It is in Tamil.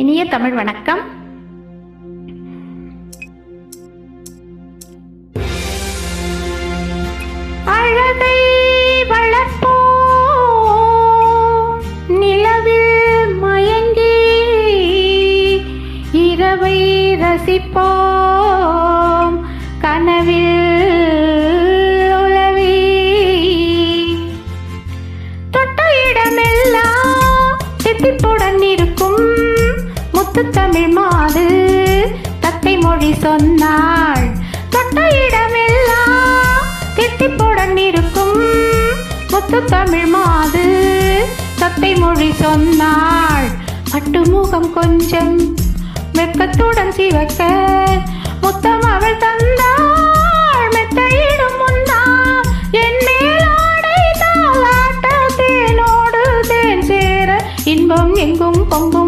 இனிய தமிழ் வணக்கம். அழகை வளர்ப்போம் நிலவில் மயங்கி, இரவை ரசிப்போம் கனவில் உலவி, தொட்ட இடமெல்லாம் தித்திப்புடன் இருக்கும் முத்து தமிழ் மாது தத்தை மொழி சொன்னாள். தொட்ட இடமெல்லாம் தித்திப்புடன் இருக்கும் முத்து தமிழ் மாது தத்தை மொழி சொன்னாள். பட்டு முகம் கொஞ்சம் வெப்பத்துடன் சிவக்க முத்தம் அவள் தந்தாள். மெத்தையிடும் முன்னால் என் மேலாடை தாளாட்ட, தேனோடு தேன் சேர இன்பம் எங்கும் பொங்கும்